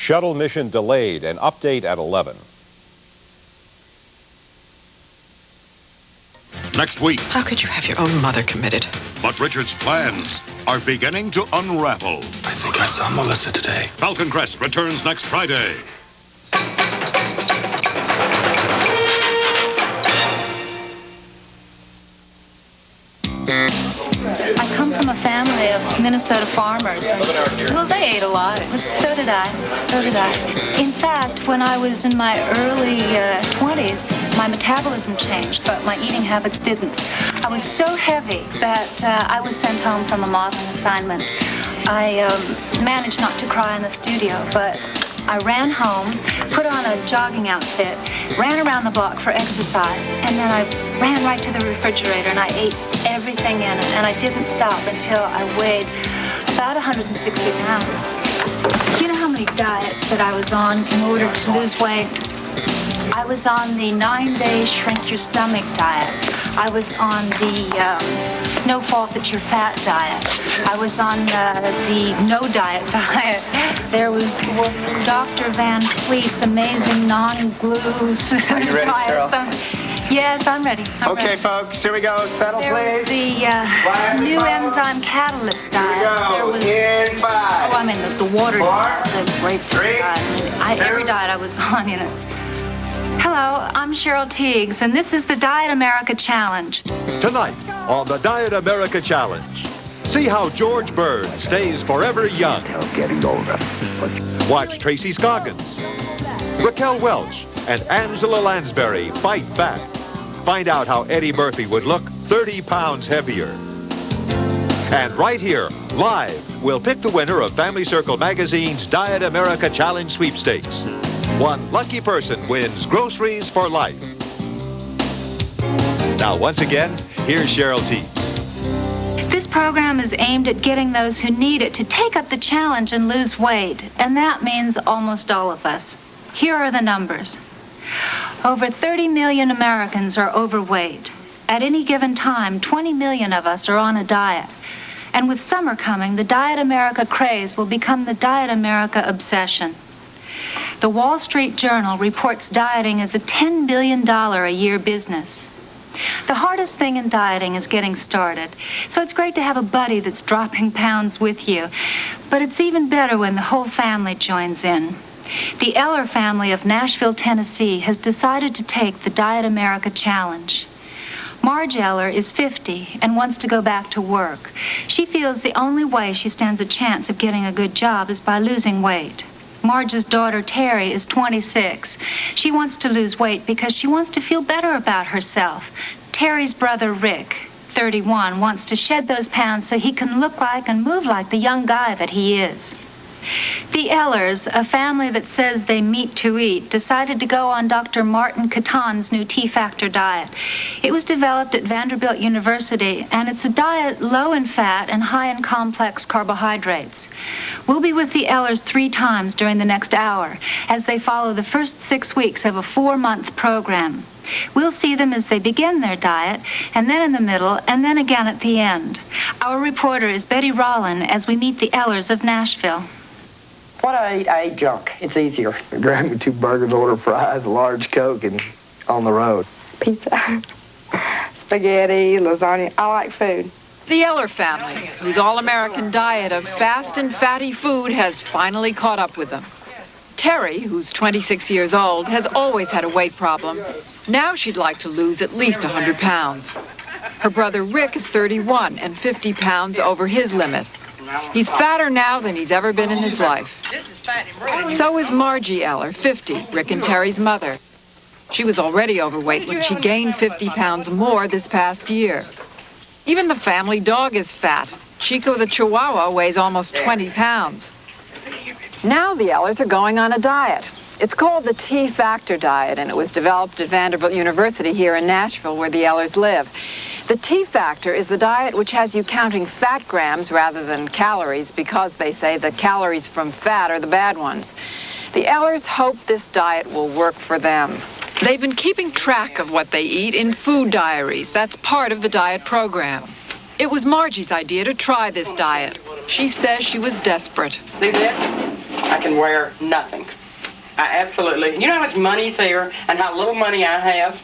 Shuttle mission delayed. An update at 11. Next week. How could you have your own mother committed? But Richard's plans are beginning to unravel. I think I saw Melissa today. Falcon Crest returns next Friday. I come from a family of Minnesota farmers. And, well, they ate a lot. But so did I. In fact, when I was in my early 20s, my metabolism changed, but my eating habits didn't. I was so heavy that I was sent home from a modeling assignment. I managed not to cry in the studio, but I ran home, put on a jogging outfit, ran around the block for exercise, and then I ran right to the refrigerator and I ate everything in it, and I didn't stop until I weighed about 160 pounds. Do you know how many diets that I was on in order to lose weight? I was on the 9-day shrink your stomach diet. I was on the it's no fault that you're fat diet. I was on the no diet diet. There was Dr. Van Fleet's amazing non-glues diet. Are you ready, Cheryl? Yes, I'm ready. Okay, folks, here we go. Settle, there please. Was the new enzyme catalyst diet. Here we go. There was, in 5. Oh, I mean the water diet, the grapefruit 3, diet. Every diet I was on, you know. Hello, I'm Cheryl Tiegs, and this is the Diet America Challenge. Tonight on the Diet America Challenge, see how George Bird stays forever young. Getting older. Watch Tracy Scoggins, Raquel Welch, and Angela Lansbury fight back. Find out how Eddie Murphy would look 30 pounds heavier. And right here, live, we'll pick the winner of Family Circle Magazine's Diet America Challenge sweepstakes. One lucky person wins groceries for life. Now, once again, here's Cheryl Tiegs. This program is aimed at getting those who need it to take up the challenge and lose weight, and that means almost all of us. Here are the numbers. Over 30 million Americans are overweight. At any given time, 20 million of us are on a diet. And with summer coming, the Diet America craze will become the Diet America obsession. The Wall Street Journal reports dieting as a $10 billion a year business. The hardest thing in dieting is getting started, so it's great to have a buddy that's dropping pounds with you. But it's even better when the whole family joins in. The Eller family of Nashville, Tennessee has decided to take the Diet America Challenge. Marge Eller is 50 and wants to go back to work. She feels the only way she stands a chance of getting a good job is by losing weight. Marge's daughter, Terry, is 26. She wants to lose weight because she wants to feel better about herself. Terry's brother, Rick, 31, wants to shed those pounds so he can look like and move like the young guy that he is. The Ellers, a family that says they meat to eat, decided to go on Dr. Martin Caton's new T-Factor diet. It was developed at Vanderbilt University, and it's a diet low in fat and high in complex carbohydrates. We'll be with the Ellers 3 times during the next hour as they follow the first 6 weeks of a 4-month program. We'll see them as they begin their diet, and then in the middle, and then again at the end. Our reporter is Betty Rollin as we meet the Ellers of Nashville. What I eat junk. It's easier. Grab me 2 burgers, order fries, a large Coke, and on the road. Pizza, spaghetti, lasagna. I like food. The Eller family, whose all-American diet of fast and fatty food has finally caught up with them. Terry, who's 26 years old, has always had a weight problem. Now she'd like to lose at least 100 pounds. Her brother Rick is 31 and 50 pounds over his limit. He's fatter now than he's ever been in his life. So is Margie Eller, 50, Rick and Terry's mother. She was already overweight when she gained 50 pounds more this past year. Even the family dog is fat. Chico the Chihuahua weighs almost 20 pounds. Now the Ellers are going on a diet. It's called the T-Factor diet, and it was developed at Vanderbilt University here in Nashville, where the Ellers live. The T-Factor is the diet which has you counting fat grams rather than calories because they say the calories from fat are the bad ones. The Ellers hope this diet will work for them. They've been keeping track of what they eat in food diaries. That's part of the diet program. It was Margie's idea to try this diet. She says she was desperate. See that? I can wear nothing. I absolutely, you know how much money's here and how little money I have?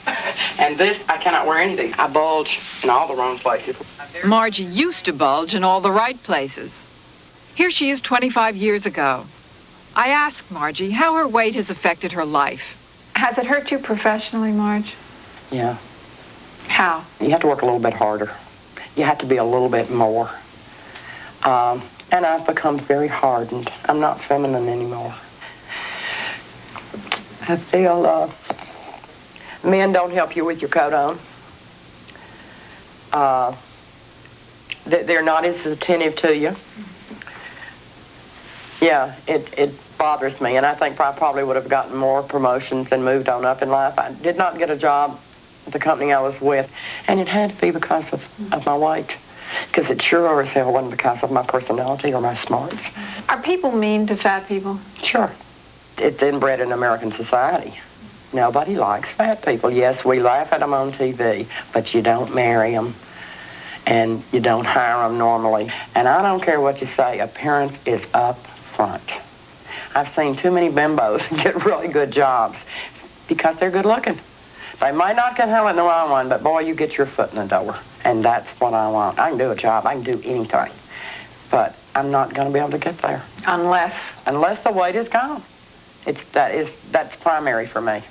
And this, I cannot wear anything. I bulge in all the wrong places. Margie used to bulge in all the right places. Here she is 25 years ago. I asked Margie how her weight has affected her life. Has it hurt you professionally, Marge? Yeah. How? You have to work a little bit harder. You have to be a little bit more. And I've become very hardened. I'm not feminine anymore. I feel men don't help you with your coat on. They're not as attentive to you. Yeah, it bothers me, and I think I probably would have gotten more promotions and moved on up in life. I did not get a job at the company I was with, and it had to be because of my weight. Because it sure as hell wasn't because of my personality or my smarts. Are people mean to fat people? Sure. It's inbred in American society. Nobody likes fat people. Yes, we laugh at them on TV, but you don't marry them, and you don't hire them normally. And I don't care what you say, appearance is up front. I've seen too many bimbos get really good jobs because they're good looking. They might not get hell in the wrong one, but boy, you get your foot in the door. And that's what I want. I can do a job. I can do anything. But I'm not going to be able to get there. Unless the weight is gone. That's primary for me.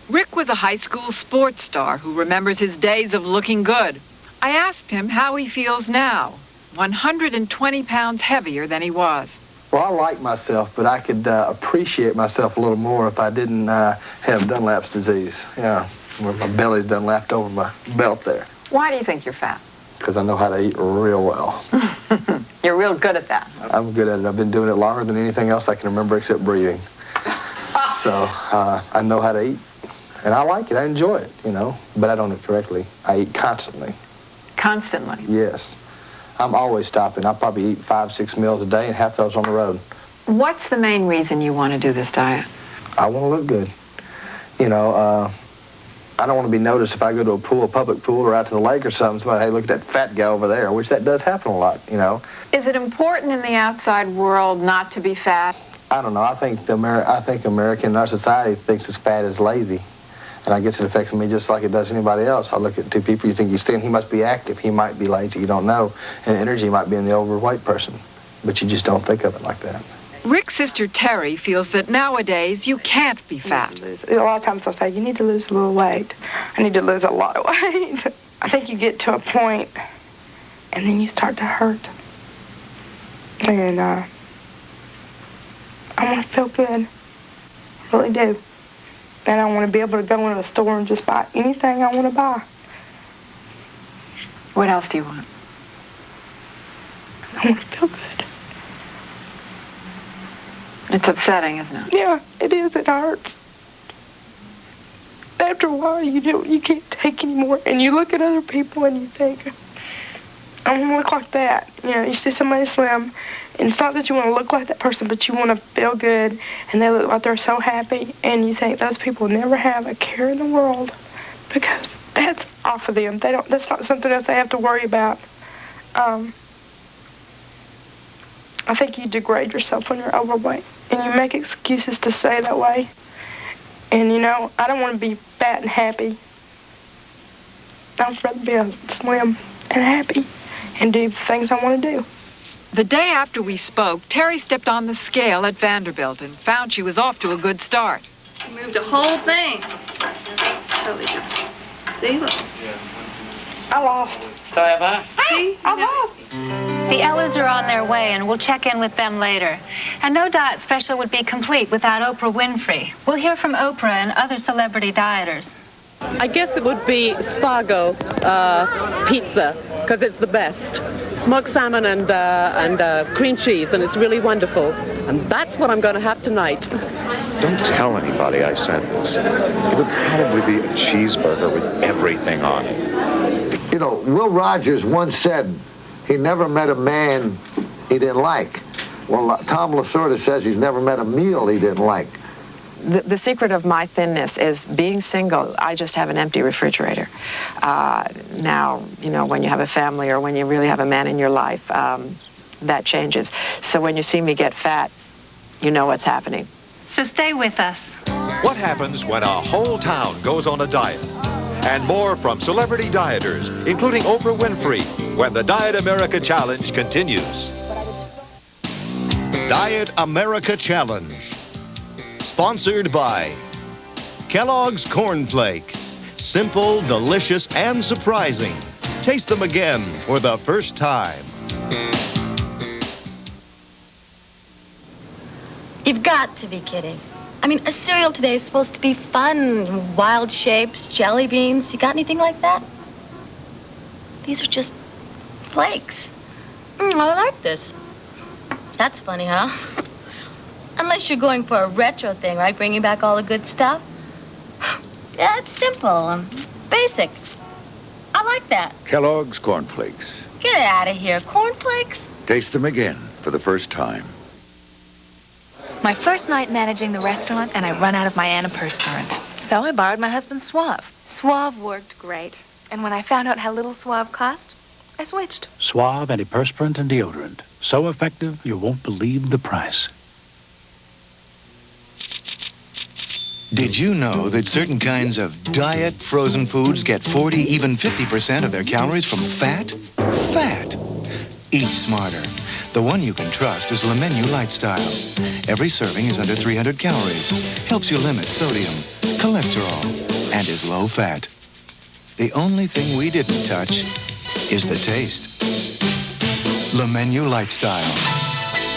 Rick was a high school sports star who remembers his days of looking good. I asked him how he feels now, 120 pounds heavier than he was. Well, I like myself, but I could appreciate myself a little more if I didn't have Dunlap's disease. Yeah, where my belly's done lapped over my belt there. Why do you think you're fat? Because I know how to eat real well. You're real good at that. I'm good at it. I've been doing it longer than anything else I can remember except breathing. So I know how to eat. And I like it. I enjoy it, you know. But I don't eat correctly. I eat constantly. Constantly? Yes. I'm always stopping. I probably eat 5-6 meals a day and half those on the road. What's the main reason you want to do this diet? I want to look good. You know, I don't want to be noticed if I go to a pool, a public pool, or out to the lake or something. Somebody, hey, look at that fat guy over there, which that does happen a lot, you know. Is it important in the outside world not to be fat? I don't know. I think American, our society thinks as fat as lazy. And I guess it affects me just like it does anybody else. I look at two people, you think he's thin, he must be active, he might be lazy, you don't know. And energy might be in the overweight person. But you just don't think of it like that. Rick's sister Terry feels that nowadays you can't be fat. A lot of times I'll say, you need to lose a little weight. I need to lose a lot of weight. I think you get to a point, and then you start to hurt. And I want to feel good. I really do. And I want to be able to go into a store and just buy anything I want to buy. What else do you want? I want to feel good. It's upsetting, isn't it? Yeah, it is. It hurts. After a while, you can't take anymore. And you look at other people and you think, I want to look like that. You know, you see somebody slim, and it's not that you want to look like that person, but you want to feel good, and they look like they're so happy, and you think those people never have a care in the world because that's off of them. That's not something else they have to worry about. I think you degrade yourself when you're overweight, and you make excuses to stay that way. And, you know, I don't want to be fat and happy. I'd rather be slim and happy and do the things I want to do. The day after we spoke, Terry stepped on the scale at Vanderbilt and found she was off to a good start. She moved the whole thing. See, look. I lost. So have I. See? I lost. The Ellers are on their way, and we'll check in with them later. And no diet special would be complete without Oprah Winfrey. We'll hear from Oprah and other celebrity dieters. I guess it would be Spago pizza, because it's the best. Smoked salmon and cream cheese, and it's really wonderful. And that's what I'm going to have tonight. Don't tell anybody I said this. It would probably be a cheeseburger with everything on it. You know, Will Rogers once said he never met a man he didn't like. Well, Tom Lasorda says he's never met a meal he didn't like. The secret of my thinness is being single. I just have an empty refrigerator. Now, you know, when you have a family or when you really have a man in your life, that changes. So when you see me get fat, you know what's happening. So stay with us. What happens when a whole town goes on a diet? And more from celebrity dieters, including Oprah Winfrey, when the Diet America Challenge continues. Diet America Challenge. Sponsored by Kellogg's Corn Flakes. Simple, delicious, and surprising. Taste them again for the first time. You've got to be kidding. I mean, a cereal today is supposed to be fun. Wild shapes, jelly beans. You got anything like that? These are just flakes. I like this. That's funny, huh? Unless you're going for a retro thing, right? Bringing back all the good stuff. Yeah, it's simple, basic. I like that. Kellogg's Corn Flakes. Get out of here. Cornflakes? Taste them again for the first time. My first night managing the restaurant, and I run out of my antiperspirant. So I borrowed my husband's Suave. Suave worked great. And when I found out how little Suave cost, I switched. Suave antiperspirant and deodorant. So effective, you won't believe the price. Did you know that certain kinds of diet frozen foods get 40, even 50% of their calories from fat? Fat! Eat smarter. The one you can trust is Le Menu Lifestyle. Every serving is under 300 calories, helps you limit sodium, cholesterol, and is low fat. The only thing we didn't touch is the taste. Le Menu Lifestyle.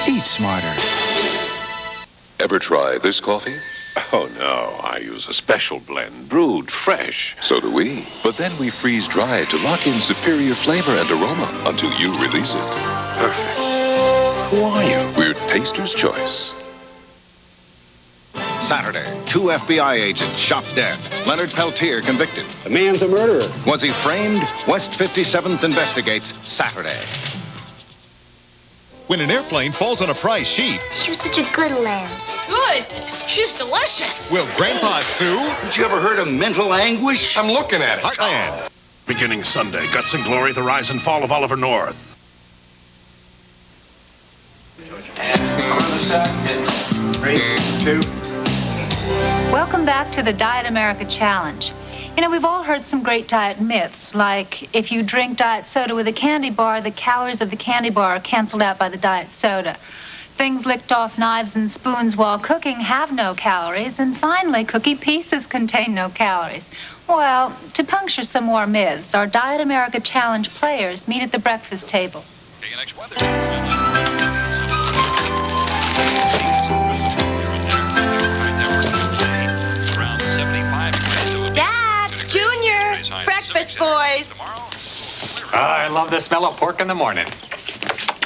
Eat smarter. Ever try this coffee? Oh, no. I use a special blend, brewed fresh. So do we. But then we freeze dry it to lock in superior flavor and aroma until you release it. Perfect. Who are you? We're Taster's Choice. Saturday, 2 FBI agents shot dead. Leonard Peltier convicted. The man's a murderer. Was he framed? West 57th investigates Saturday. When an airplane falls on a prize sheet, She was such a good lamb. Good. She's delicious. will Grandpa sue? Haven't you ever heard of mental anguish? I'm looking at it. Heartland. Beginning Sunday, Guts and Glory, the rise and fall of Oliver North. Welcome back to the Diet America Challenge. You know, we've all heard some great diet myths, like if you drink diet soda with a candy bar, the calories of the candy bar are canceled out by the diet soda. Things licked off knives and spoons while cooking have no calories. And finally, cookie pieces contain no calories. Well, to puncture some more myths, our Diet America Challenge players meet at the breakfast table. Dad, Junior, breakfast boys. I love the smell of pork in the morning.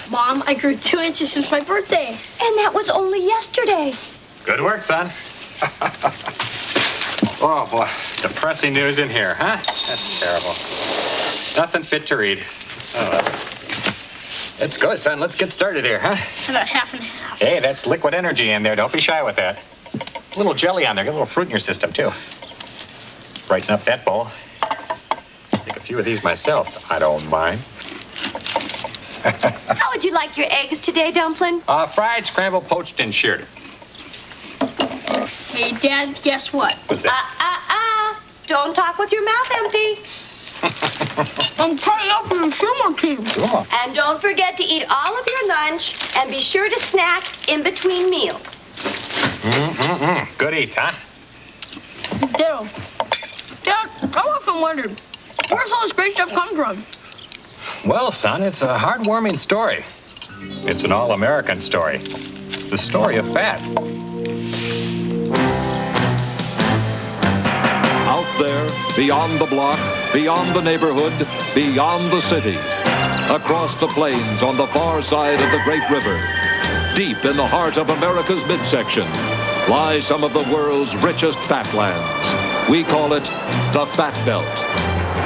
Mom, I grew 2 inches since my birthday. And that was only yesterday. Good work, son. Oh, boy. Depressing news in here, huh? That's terrible. Nothing fit to read. Oh, well. Let's go, son. Let's get started here, huh? About half and half. Hey, that's liquid energy in there. Don't be shy with that. A little jelly on there. Get a little fruit in your system, too. Brighten up that bowl. Take a few of these myself. I don't mind. How would you like your eggs today, Dumpling? Fried, scrambled, poached, and shirred. Hey, Dad, guess what? What's that? Don't talk with your mouth empty. I'm trying out for the summer team. Cool. And don't forget to eat all of your lunch and be sure to snack in between meals. Good eats, huh? Dad, I often wondered, where's all this great stuff come from? Well, son, it's a heartwarming story. It's an all-American story. It's the story of fat. Out there, beyond the block, beyond the neighborhood, beyond the city, across the plains on the far side of the great river, deep in the heart of America's midsection, lie some of the world's richest fat lands. We call it the Fat Belt.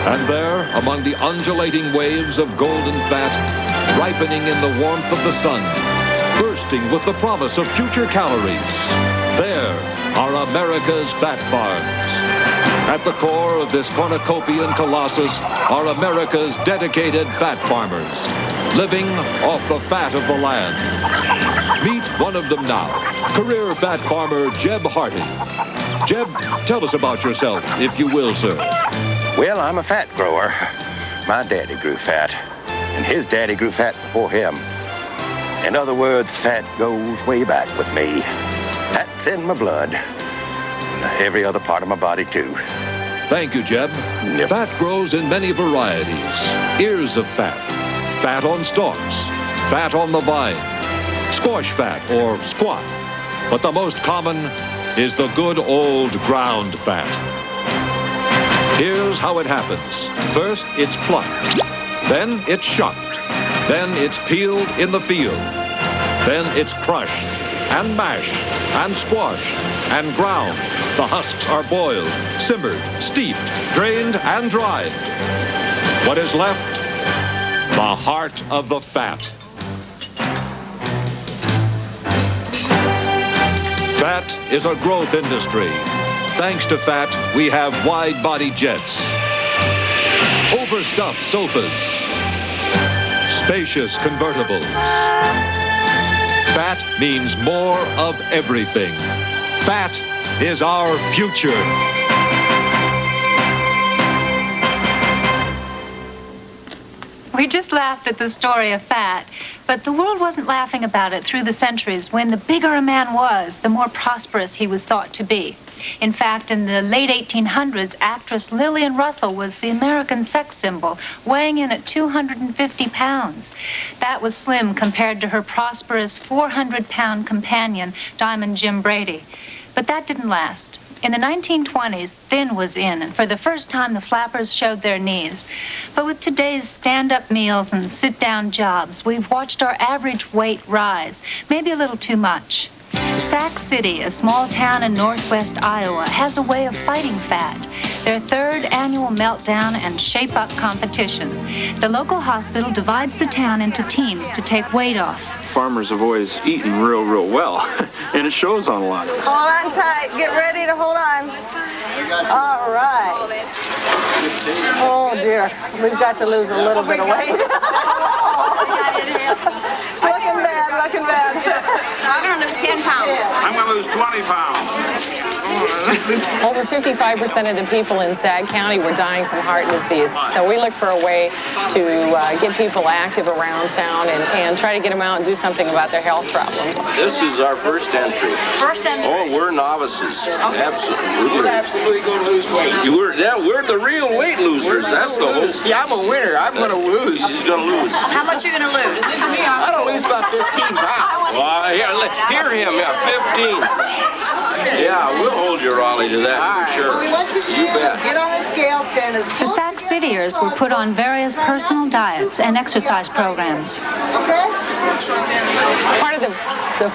And there, among the undulating waves of golden fat, ripening in the warmth of the sun, bursting with the promise of future calories, there are America's fat farms. At the core of this cornucopian colossus are America's dedicated fat farmers, living off the fat of the land. Meet one of them now, career fat farmer Jeb Hardy. Jeb, tell us about yourself, if you will, sir. Well, I'm a fat grower. My daddy grew fat, and his daddy grew fat before him. In other words, fat goes way back with me. Fat's in my blood. And every other part of my body, too. Thank you, Jeb. Yep. Fat grows in many varieties. Ears of fat, fat on stalks, fat on the vine, squash fat or squat. But the most common is the good old ground fat. Here's how it happens. First, it's plucked. Then it's shucked. Then it's peeled in the field. Then it's crushed and mashed and squashed and ground. The husks are boiled, simmered, steeped, drained, and dried. What is left? The heart of the fat. Fat is a growth industry. Thanks to fat, we have wide-body jets, overstuffed sofas, spacious convertibles. Fat means more of everything. Fat is our future. We just laughed at the story of fat, but the world wasn't laughing about it through the centuries when the bigger a man was, the more prosperous he was thought to be. In fact, in the late 1800s, actress Lillian Russell was the American sex symbol, weighing in at 250 pounds. That was slim compared to her prosperous 400-pound companion, Diamond Jim Brady. But that didn't last. In the 1920s, thin was in, and for the first time, the flappers showed their knees. But with today's stand-up meals and sit-down jobs, we've watched our average weight rise, maybe a little too much. Sac City, a small town in northwest Iowa, has a way of fighting fat. Their third annual meltdown and shape-up competition. The local hospital divides the town into teams to take weight off. Farmers have always eaten real well, and it shows on a lot of us. Hold on tight. Get ready to hold on. All right. Oh, dear. We've got to lose a little bit of weight. Looking bad, looking bad. I'm going to lose 10 pounds. I'm going to lose 20 pounds. Over 55% of the people in Sac County were dying from heart disease. So we look for a way to get people active around town and try to get them out and do something about their health problems. This is our first entry. First entry? Oh, we're novices. Okay. Absolutely. We're absolutely going to lose weight. We're the real weight losers. That's the whole... See, I'm a winner. I'm going to lose. He's going to lose. How much are you going to lose? I'm going to lose about 15 pounds. Well, hear him. Yeah, 15. Yeah, we'll hold you, Raleigh, to that for sure. You bet. Get on the scale, stand as The Sac Cityers were put on various personal diets and exercise programs. Part of the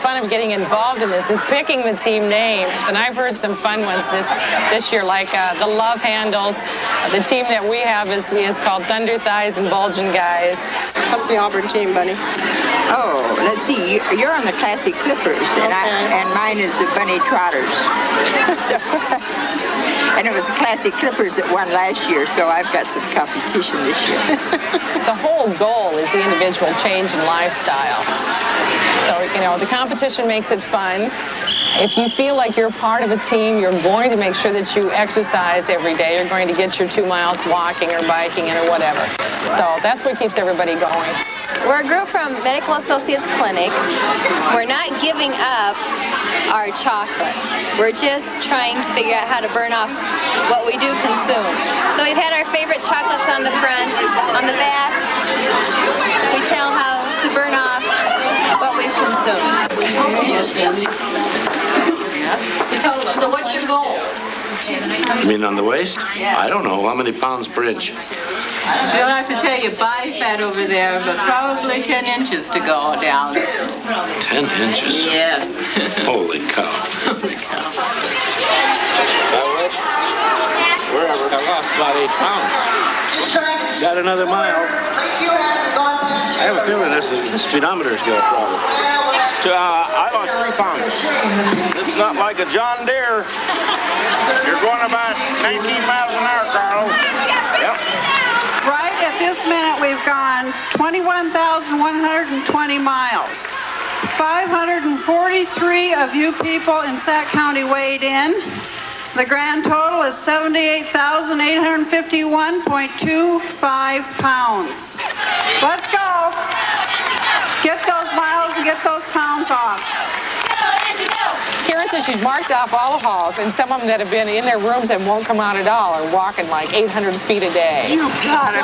fun of getting involved in this is picking the team names, and I've heard some fun ones this year, like the Love Handles. The team that we have is called Thunder Thighs and Bulging Guys. What's the Auburn team, Bunny? Oh, let's see. You're on the Classic Clippers, and mine is the Bunny Trotters. And it was the Classic Clippers that won last year, so I've got some competition this year. The whole goal is the individual change in lifestyle. So, the competition makes it fun. If you feel like you're part of a team, you're going to make sure that you exercise every day. You're going to get your 2 miles walking or biking or whatever. So that's what keeps everybody going. We're a group from Medical Associates Clinic. We're not giving up our chocolate. We're just trying to figure out how to burn off what we do consume. So we've had our favorite chocolates on the front. On the back, we tell how to burn off what we've consumed. So what's your goal? You mean on the waist? Yeah. I don't know. How many pounds per inch? She'll have to tell you body fat over there, but probably 10 inches to go down. 10 inches? Yes. Holy cow. Holy cow. Wherever. I lost about 8 pounds. Got another mile. I have a feeling this speedometer's got a problem. I lost 3 pounds. It's not like a John Deere. You're going about 19 miles an hour, Carlo. Yep. Right at this minute, we've gone 21,120 miles. 543 of you people in Sac County weighed in. The grand total is 78,851.25 pounds. Let's go. Get those miles and get those pounds off. Karen says she's marked off all the halls, and some of them that have been in their rooms and won't come out at all are walking like 800 feet a day. You gotta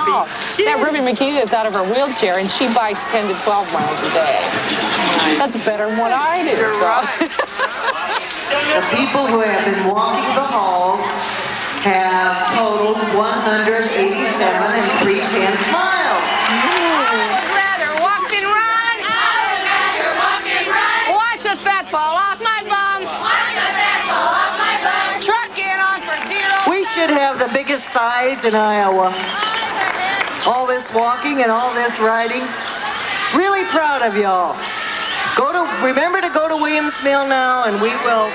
be. That Ruby McKee is out of her wheelchair, and she bikes 10 to 12 miles a day. That's better than what I do. You're right. The people who have been walking the halls have totaled 187 3/10 miles. Fat ball off my bum. Truck in on for zero. We should have the biggest thighs in Iowa. All this walking and all this riding. Really proud of y'all. Remember to go to Williams Mill now, and we will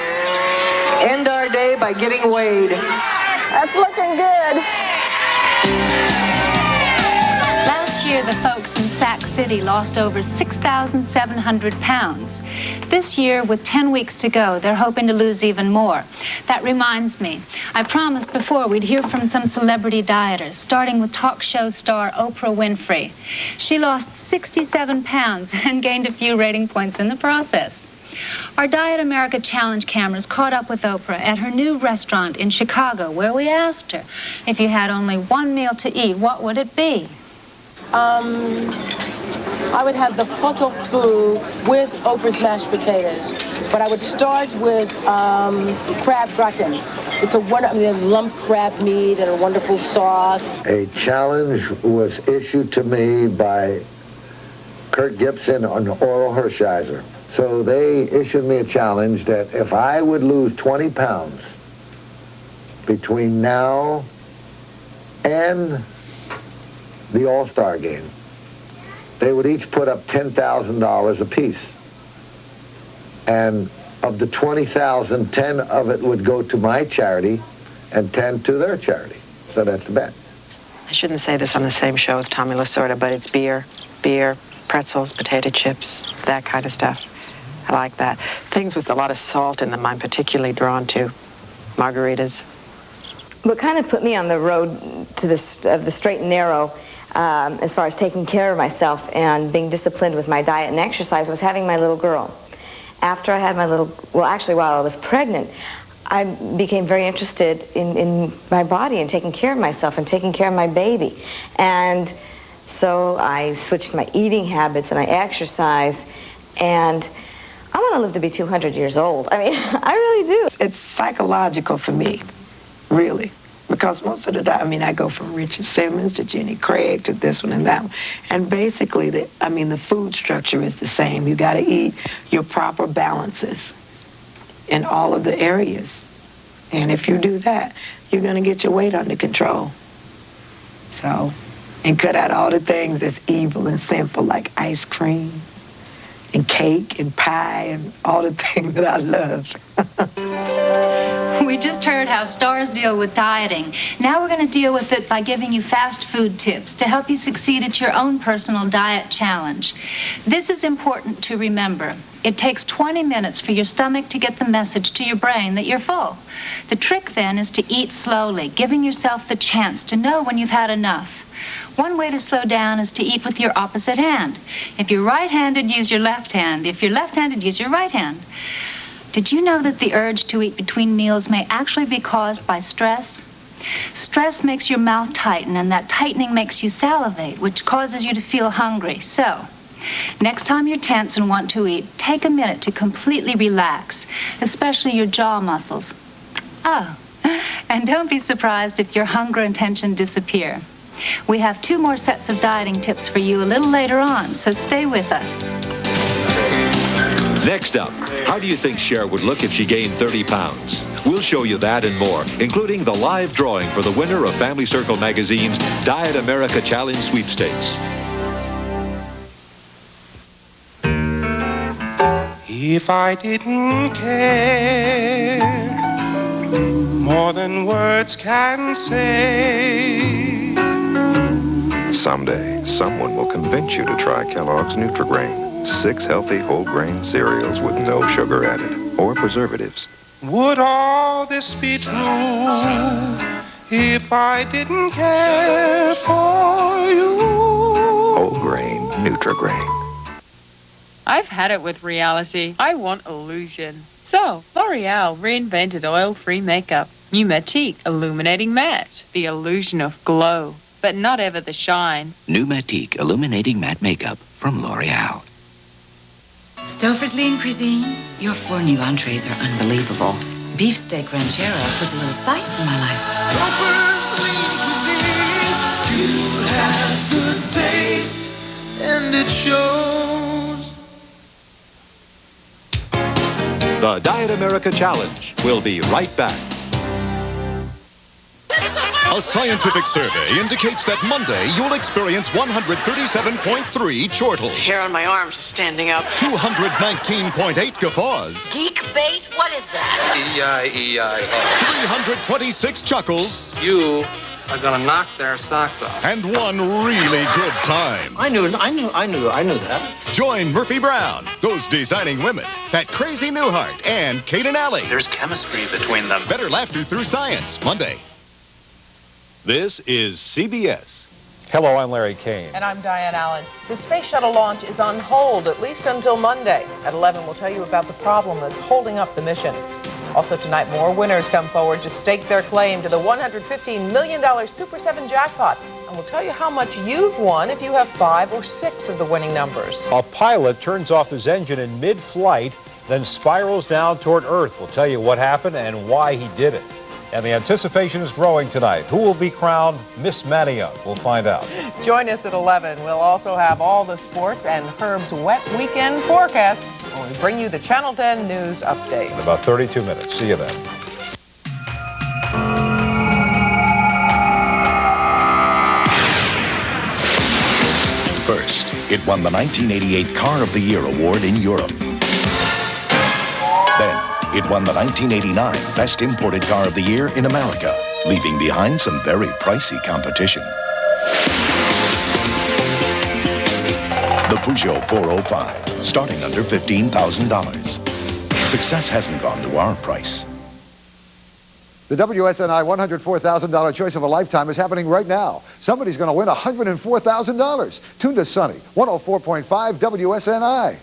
end our day by getting weighed. That's looking good. Last year, the folks in Sac City lost over 6,700 pounds. This year, with 10 weeks to go, they're hoping to lose even more. That reminds me, I promised before we'd hear from some celebrity dieters, starting with talk show star Oprah Winfrey. She lost 67 pounds and gained a few rating points in the process. Our Diet America Challenge cameras caught up with Oprah at her new restaurant in Chicago, where we asked her, if you had only one meal to eat, what would it be? I would have the photo fu with Oprah's mashed potatoes, but I would start with crab gratin. It's a lump crab meat and a wonderful sauce. A challenge was issued to me by Kurt Gibson and Oral Hershiser. So they issued me a challenge that if I would lose 20 pounds between now and the All-Star game, they would each put up $10,000 apiece. And of the 20,000, 10 of it would go to my charity and 10 to their charity. So that's the bet. I shouldn't say this on the same show with Tommy Lasorda, but it's beer, pretzels, potato chips, that kind of stuff. I like that. Things with a lot of salt in them I'm particularly drawn to. Margaritas. What kind of put me on the road to the straight and narrow as far as taking care of myself and being disciplined with my diet and exercise was having my little girl. After I had my little, well, actually while I was pregnant, I became very interested in my body and taking care of myself and taking care of my baby. And so I switched my eating habits and I exercise, and I want to live to be 200 years old. I mean, I really do. It's psychological for me, really. Because most of the time, I go from Richard Simmons to Jenny Craig to this one and that one. And basically, the food structure is the same. You got to eat your proper balances in all of the areas. And if you do that, you're going to get your weight under control. So, and cut out all the things that's evil and sinful, like ice cream and cake and pie and all the things that I love. We just heard how stars deal with dieting. Now we're going to deal with it by giving you fast food tips to help you succeed at your own personal diet challenge. This is important to remember. It takes 20 minutes for your stomach to get the message to your brain that you're full. The trick then is to eat slowly, giving yourself the chance to know when you've had enough. One way to slow down is to eat with your opposite hand. If you're right-handed, use your left hand. If you're left-handed, use your right hand. Did you know that the urge to eat between meals may actually be caused by stress? Stress makes your mouth tighten, and that tightening makes you salivate, which causes you to feel hungry. So, next time you're tense and want to eat, take a minute to completely relax, especially your jaw muscles. Oh, and don't be surprised if your hunger and tension disappear. We have 2 more sets of dieting tips for you a little later on, so stay with us. Next up, how do you think Cher would look if she gained 30 pounds? We'll show you that and more, including the live drawing for the winner of Family Circle magazine's Diet America Challenge Sweepstakes. If I didn't care more than words can say. Someday, someone will convince you to try Kellogg's Nutri-Grain. 6 healthy whole grain cereals with no sugar added or preservatives. Would all this be true if I didn't care for you? Whole grain Nutri-Grain. I've had it with reality. I want illusion. So, L'Oreal reinvented oil-free makeup. Pneumatique Illuminating Matte. The illusion of glow, but not ever the shine. Pneumatique Illuminating Matte Makeup from L'Oreal. Stouffer's Lean Cuisine, your 4 new entrees are unbelievable. Beefsteak ranchero puts a little spice in my life. Stouffer's Lean Cuisine, you have good taste, and it shows. The Diet America Challenge will be right back. A scientific survey indicates that Monday you'll experience 137.3 chortles. Hair on my arms is standing up. 219.8 guffaws. Geek bait? What is that? E-I-E-I-O. 326 chuckles. You are gonna knock their socks off. And 1 really good time. I knew that. Join Murphy Brown, those designing women, that crazy Newhart, and Kate and Allie. There's chemistry between them. Better laughter through science, Monday. This is CBS. Hello, I'm Larry Kane. And I'm Diane Allen. The space shuttle launch is on hold, at least until Monday. At 11, we'll tell you about the problem that's holding up the mission. Also tonight, more winners come forward to stake their claim to the $115 million Super 7 jackpot. And we'll tell you how much you've won if you have 5 or 6 of the winning numbers. A pilot turns off his engine in mid-flight, then spirals down toward Earth. We'll tell you what happened and why he did it. And the anticipation is growing tonight. Who will be crowned Miss Mania? We'll find out. Join us at 11. We'll also have all the sports and Herb's wet weekend forecast when we bring you the Channel 10 News Update. In about 32 minutes. See you then. First, it won the 1988 Car of the Year award in Europe. Then, it won the 1989 Best Imported Car of the Year in America, leaving behind some very pricey competition. The Peugeot 405, starting under $15,000. Success hasn't gone to our price. The WSNI $104,000 choice of a lifetime is happening right now. Somebody's going to win $104,000. Tune to Sunny, 104.5 WSNI.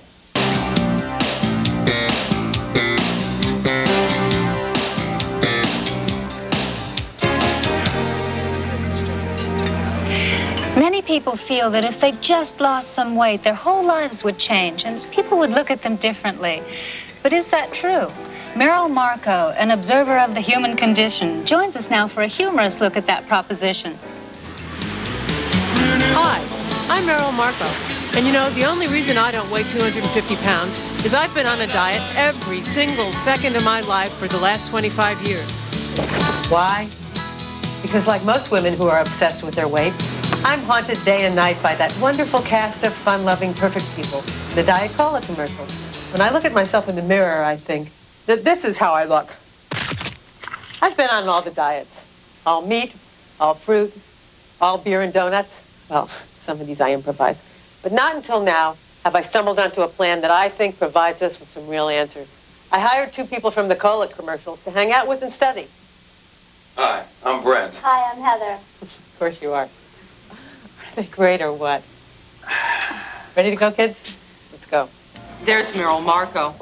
Many people feel that if they just lost some weight, their whole lives would change and people would look at them differently. But is that true? Meryl Marco, an observer of the human condition, joins us now for a humorous look at that proposition. Hi, I'm Meryl Marco. And you know, the only reason I don't weigh 250 pounds is I've been on a diet every single second of my life for the last 25 years. Why? Because like most women who are obsessed with their weight, I'm haunted day and night by that wonderful cast of fun-loving, perfect people, the Diet Cola commercials. When I look at myself in the mirror, I think that this is how I look. I've been on all the diets. All meat, all fruit, all beer and donuts. Well, some of these I improvise. But not until now have I stumbled onto a plan that I think provides us with some real answers. I hired 2 people from the Cola commercials to hang out with and study. Hi, I'm Brent. Hi, I'm Heather. Of course you are. Are they great or what? Ready to go, kids? Let's go. There's Meryl Marco.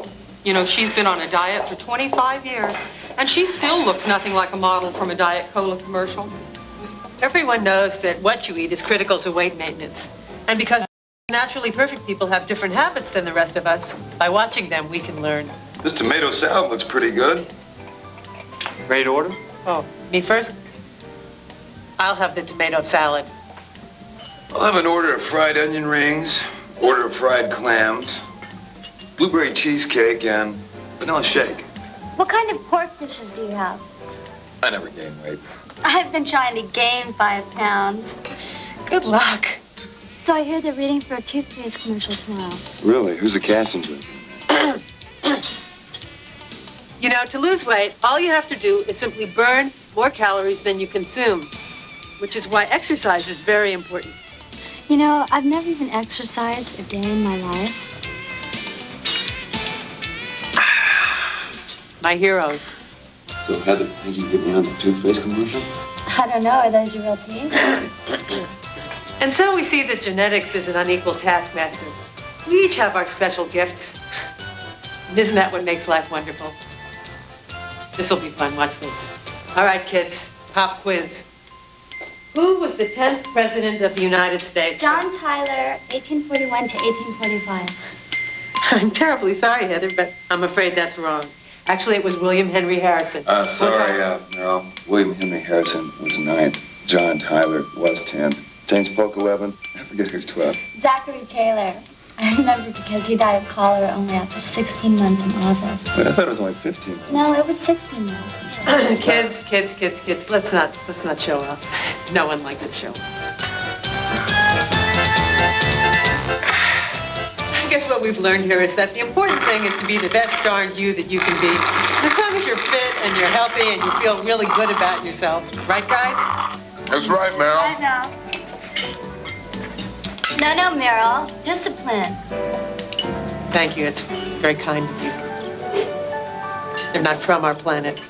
You know, she's been on a diet for 25 years, and she still looks nothing like a model from a Diet Cola commercial. Everyone knows that what you eat is critical to weight maintenance. And because naturally perfect people have different habits than the rest of us, by watching them, we can learn. This tomato salad looks pretty good. Ready to order? Oh, me first? I'll have the tomato salad. I'll have an order of fried onion rings, order of fried clams, blueberry cheesecake, and vanilla shake. What kind of pork dishes do you have? I never gain weight. I've been trying to gain 5 pounds. Good luck. So I hear they're reading for a toothpaste commercial tomorrow. Really? Who's the casting director? You know, to lose weight, all you have to do is simply burn more calories than you consume, which is why exercise is very important. You know, I've never even exercised a day in my life. My heroes. So, Heather, did you get me on the toothpaste commercial? I don't know. Are those your real teeth? And so we see that genetics is an unequal taskmaster. We each have our special gifts. And isn't that what makes life wonderful? This'll be fun. Watch this. All right, kids. Pop quiz. Who was the 10th president of the United States? John Tyler, 1841 to 1845. I'm terribly sorry, Heather, but I'm afraid that's wrong. Actually, it was William Henry Harrison. Sorry, Merrill. William Henry Harrison was 9th. John Tyler was 10th. James Polk, 11th. I forget who's 12th. Zachary Taylor. I remember because he died of cholera only after 16 months in office. Wait, I thought it was only 15. No, it was 16 months. Kids, let's not show off. No one likes to show off. I guess what we've learned here is that the important thing is to be the best darn you that you can be. As long as you're fit and you're healthy and you feel really good about yourself. Right, guys? That's right, Meryl. I know. No, Meryl. Discipline. Thank you. It's very kind of you. They're not from our planet.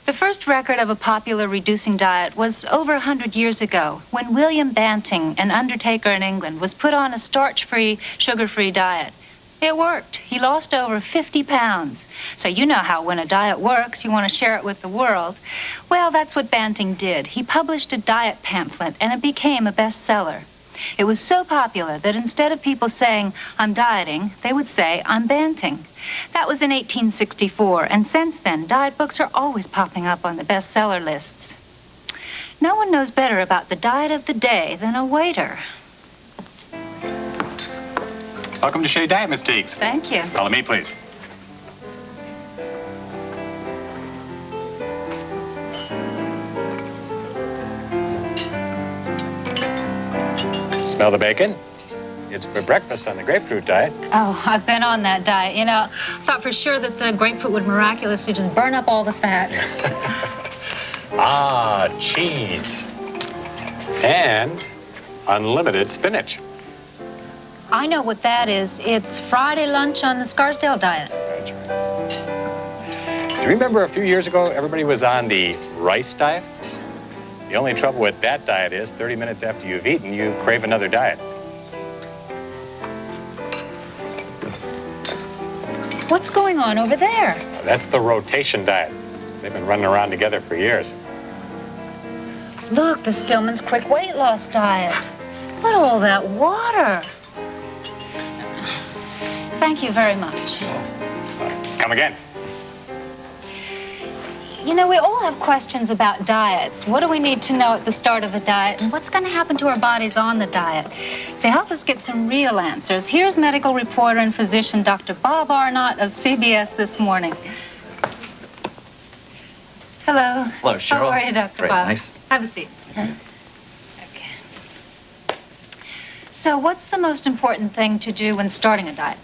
The first record of a popular reducing diet was over 100 years ago when William Banting, an undertaker in England, was put on a starch-free, sugar-free diet. It worked. He lost over 50 pounds. So you know how when a diet works, you want to share it with the world. Well, that's what Banting did. He published a diet pamphlet, and it became a bestseller. It was so popular that instead of people saying, I'm dieting, they would say, I'm Banting. That was in 1864, and since then, diet books are always popping up on the bestseller lists. No one knows better about the diet of the day than a waiter. Welcome to Shea Diet, Miss Tiegs. Thank you. Follow me, please. Smell the bacon? It's for breakfast on the grapefruit diet. Oh, I've been on that diet. You know, thought for sure that the grapefruit would miraculously just burn up all the fat. Ah, cheese. And unlimited spinach. I know what that is. It's Friday lunch on the Scarsdale diet. Do you remember a few years ago, everybody was on the rice diet? The only trouble with that diet is 30 minutes after you've eaten, you crave another diet. What's going on over there? That's the rotation diet. They've been running around together for years. Look, the Stillman's quick weight loss diet. Look at all that water. Thank you very much. Come again. You know, we all have questions about diets. What do we need to know at the start of a diet, and what's going to happen to our bodies on the diet? To help us get some real answers, here's medical reporter and physician Dr. Bob Arnott of CBS This Morning. Hello. Hello, Cheryl. How are you, Dr. Great, Bob? thanks. Have a seat. Okay. So what's the most important thing to do when starting a diet?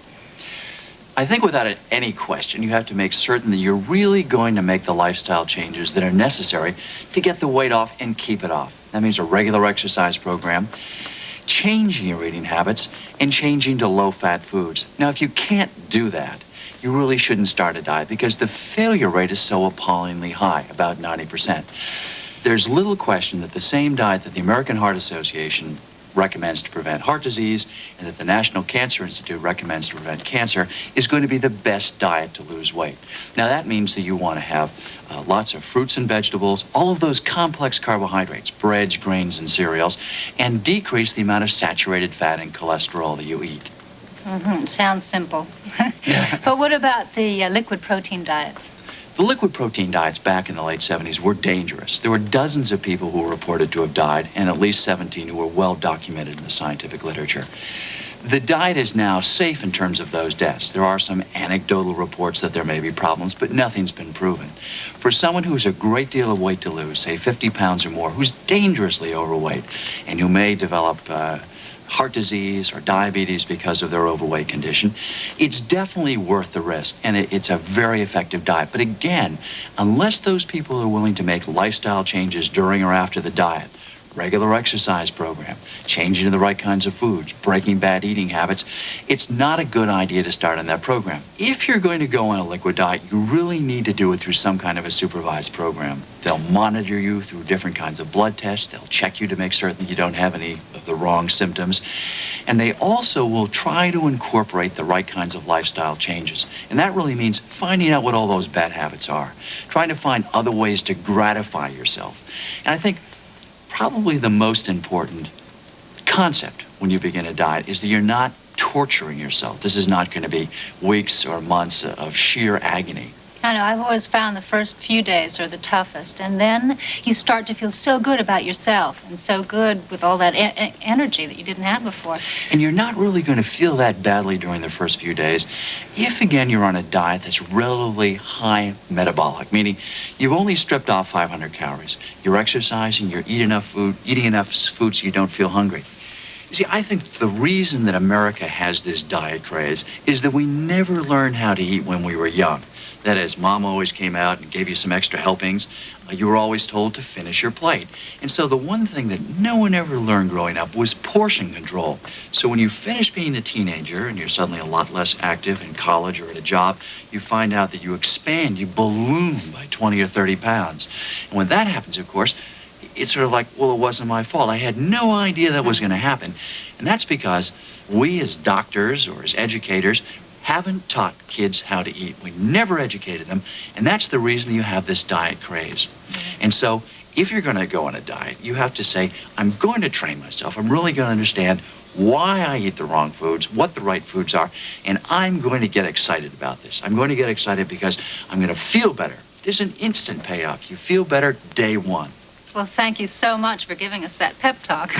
I think without any question, you have to make certain that you're really going to make the lifestyle changes that are necessary to get the weight off and keep it off. That means a regular exercise program, changing your eating habits, and changing to low-fat foods. Now, if you can't do that, you really shouldn't start a diet because the failure rate is so appallingly high, about 90%. There's little question that the same diet that the American Heart Association recommends to prevent heart disease and that the National Cancer Institute recommends to prevent cancer is going to be the best diet to lose weight. Now, that means that you want to have lots of fruits and vegetables, all of those complex carbohydrates, breads, grains, and cereals, and decrease the amount of saturated fat and cholesterol that you eat. Mm-hmm. Sounds simple. But what about the liquid protein diets? The liquid protein diets back in the late 70s were dangerous. There were dozens of people who were reported to have died, and at least 17 who were well documented in the scientific literature. The diet is now safe in terms of those deaths. There are some anecdotal reports that there may be problems, but nothing's been proven. For someone who has a great deal of weight to lose, say 50 pounds or more, who's dangerously overweight, and who may develop heart disease or diabetes because of their overweight condition, it's definitely worth the risk, and it's a very effective diet. But again, unless those people are willing to make lifestyle changes during or after the diet, regular exercise program, changing to the right kinds of foods, breaking bad eating habits, it's not a good idea to start on that program. If you're going to go on a liquid diet, you really need to do it through some kind of a supervised program. They'll monitor you through different kinds of blood tests. They'll check you to make certain you don't have any of the wrong symptoms. And they also will try to incorporate the right kinds of lifestyle changes. And that really means finding out what all those bad habits are, trying to find other ways to gratify yourself. And I think probably the most important concept when you begin a diet is that you're not torturing yourself. This is not going to be weeks or months of sheer agony. I know, I've always found the first few days are the toughest, and then you start to feel so good about yourself and so good with all that energy that you didn't have before. And you're not really going to feel that badly during the first few days if, again, you're on a diet that's relatively high metabolic, meaning you've only stripped off 500 calories. You're exercising, you're eating enough food so you don't feel hungry. You see, I think the reason that America has this diet craze is that we never learned how to eat when we were young. That is, Mom always came out and gave you some extra helpings. You were always told to finish your plate. And so the one thing that no one ever learned growing up was portion control. So when you finish being a teenager and you're suddenly a lot less active in college or at a job, you find out that you expand, you balloon by 20 or 30 pounds. And when that happens, of course, it's sort of like, well, it wasn't my fault. I had no idea that was going to happen. And that's because we as doctors or as educators haven't taught kids how to eat. We never educated them, and that's the reason you have this diet craze. And so if you're going to go on a diet, you have to say, I'm going to train myself. I'm really going to understand why I eat the wrong foods, what the right foods are, and I'm going to get excited about this. I'm going to get excited because I'm going to feel better. There's an instant payoff. You feel better day one. Well, thank you so much for giving us that pep talk.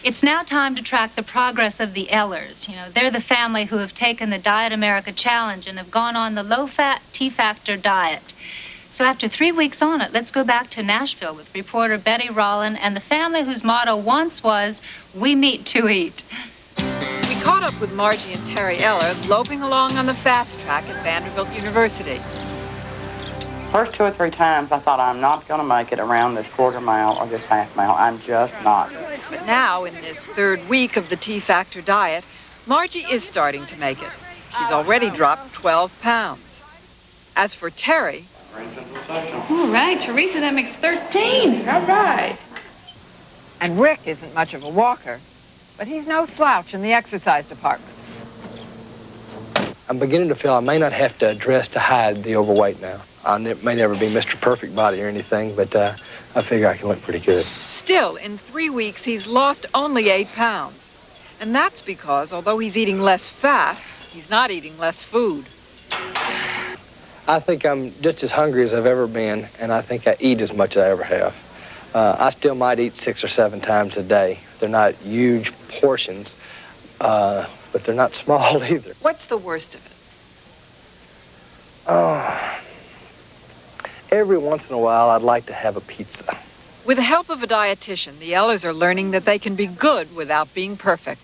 It's now time to track the progress of the Ellers. You know, they're the family who have taken the Diet America Challenge and have gone on the low-fat T-Factor diet. So after 3 weeks on it, let's go back to Nashville with reporter Betty Rollin and the family whose motto once was, "We meet to eat." We caught up with Margie and Terry Eller loping along on the fast track at Vanderbilt University. First 2 or 3 times, I thought, I'm not going to make it around this quarter mile or this half mile. I'm just not. But now, in this 3rd week of the T-Factor diet, Margie is starting to make it. She's already dropped 12 pounds. As for Terry... All right, Teresa, that makes 13. All right. And Rick isn't much of a walker, but he's no slouch in the exercise department. I'm beginning to feel I may not have to dress to hide the overweight now. I may never be Mr. Perfect Body or anything, but I figure I can look pretty good. Still, in 3 weeks, he's lost only 8 pounds. And that's because, although he's eating less fat, he's not eating less food. I think I'm just as hungry as I've ever been, and I think I eat as much as I ever have. I still might eat 6 or 7 times a day. They're not huge portions, but they're not small either. What's the worst of it? Every once in a while, I'd like to have a pizza. With the help of a dietitian, the Ellers are learning that they can be good without being perfect.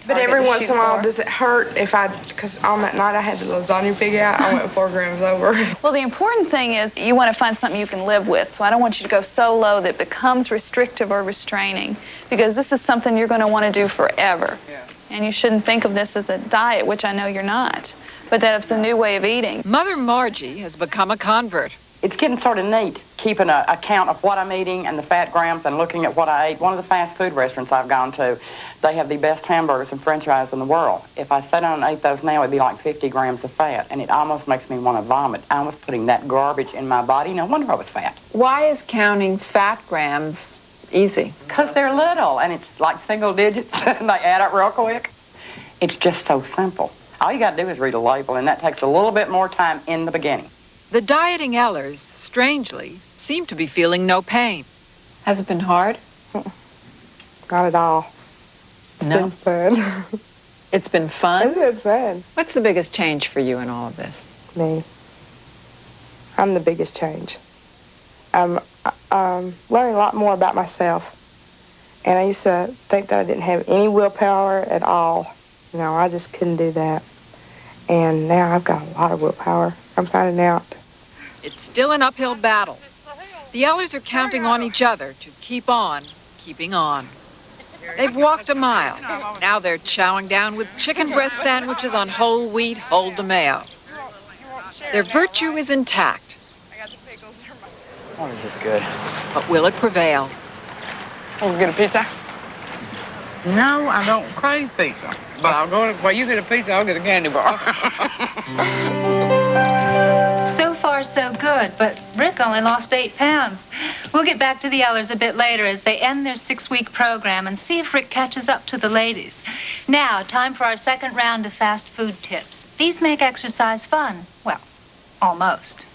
But every once in a while, does it hurt because on that night I had the lasagna figure out, I went 4 grams over. Well, the important thing is you want to find something you can live with. So I don't want you to go so low that it becomes restrictive or restraining, because this is something you're going to want to do forever. Yeah. And you shouldn't think of this as a diet, which I know you're not, but that it's a new way of eating. Mother Margie has become a convert. It's getting sort of neat, keeping an account of what I'm eating and the fat grams and looking at what I ate. One of the fast food restaurants I've gone to, they have the best hamburgers and french fries in the world. If I sat down and ate those now, it'd be like 50 grams of fat, and it almost makes me want to vomit. I was putting that garbage in my body. No wonder I was fat. Why is counting fat grams easy? Because they're little, and it's like single digits, and they add up real quick. It's just so simple. All you got to do is read a label, and that takes a little bit more time in the beginning. The dieting Ellers, strangely, seem to be feeling no pain. Has it been hard? Not at all. It's been fun. It's been fun? It's been fun. What's the biggest change for you in all of this? Me. I'm the biggest change. I'm learning a lot more about myself. And I used to think that I didn't have any willpower at all. You know, I just couldn't do that. And now I've got a lot of willpower. I'm finding out. It's still an uphill battle. The Ellers are counting on each other to keep on keeping on. They've walked a mile. Now they're chowing down with chicken breast sandwiches on whole wheat hold de mayo. Their virtue is intact. Oh, this is good. But will it prevail? Oh, we get a pizza? No, I don't crave pizza. But I'll go to, while you get a pizza, I'll get a candy bar. So far, so good, but Rick only lost 8 pounds. We'll get back to the Ellers a bit later as they end their 6-week program and see if Rick catches up to the ladies. Now, time for our second round of fast food tips. These make exercise fun. Well, almost.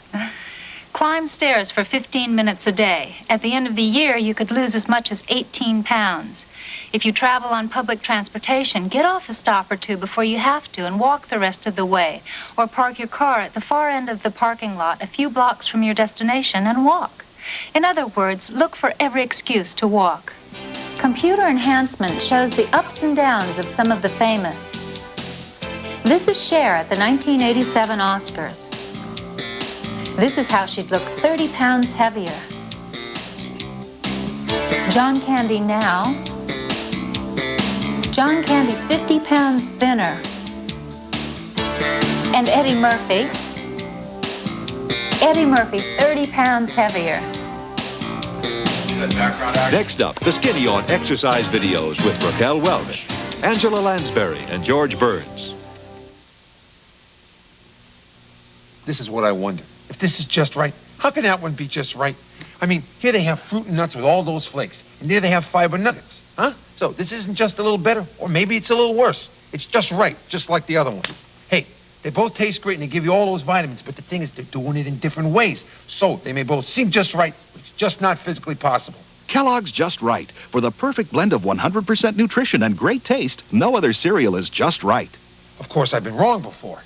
Climb stairs for 15 minutes a day. At the end of the year, you could lose as much as 18 pounds. If you travel on public transportation, get off a stop or two before you have to and walk the rest of the way. Or park your car at the far end of the parking lot a few blocks from your destination and walk. In other words, look for every excuse to walk. Computer enhancement shows the ups and downs of some of the famous. This is Cher at the 1987 Oscars. This is how she'd look 30 pounds heavier. John Candy now. John Candy 50 pounds thinner. And Eddie Murphy. Eddie Murphy 30 pounds heavier. Next up, the Skinny on Exercise videos with Raquel Welch, Angela Lansbury, and George Burns. This is what I wonder. If this is just right, how can that one be just right? I mean, here they have fruit and nuts with all those flakes, and there they have fiber nuggets, huh? So this isn't just a little better, or maybe it's a little worse. It's just right, just like the other one. Hey, they both taste great and they give you all those vitamins, but the thing is they're doing it in different ways. So they may both seem just right, but it's just not physically possible. Kellogg's Just Right. For the perfect blend of 100% nutrition and great taste, no other cereal is just right. Of course, I've been wrong before.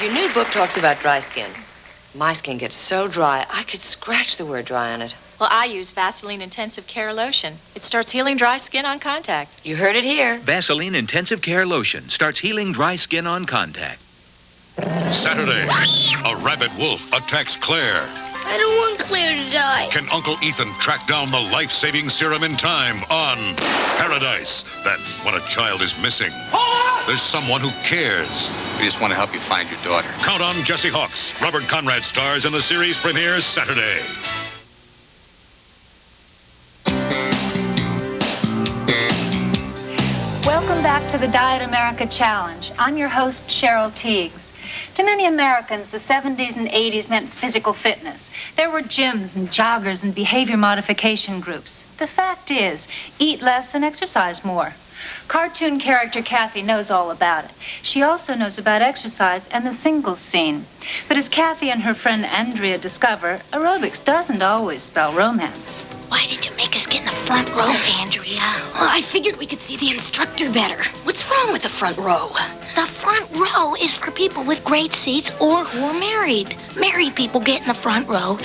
Your new book talks about dry skin. My skin gets so dry, I could scratch the word dry on it. Well, I use Vaseline Intensive Care Lotion. It starts healing dry skin on contact. You heard it here. Vaseline Intensive Care Lotion starts healing dry skin on contact. Saturday, a rabid wolf attacks Claire. I don't want Claire to die. Can Uncle Ethan track down the life-saving serum in time on Paradise? That's when a child is missing. There's someone who cares. We just want to help you find your daughter. Count on Jesse Hawks. Robert Conrad stars in the series premieres Saturday. Welcome back to the Diet America Challenge. I'm your host, Cheryl Tiegs. To many Americans, the 70s and 80s meant physical fitness. There were gyms and joggers and behavior modification groups. The fact is, eat less and exercise more. Cartoon character Kathy knows all about it. She also knows about exercise and the singles scene. But as Kathy and her friend Andrea discover, aerobics doesn't always spell romance. Why did you make us get in the front row, Andrea? Well, I figured we could see the instructor better. What's wrong with the front row? The front row is for people with great seats or who are married. Married people get in the front row.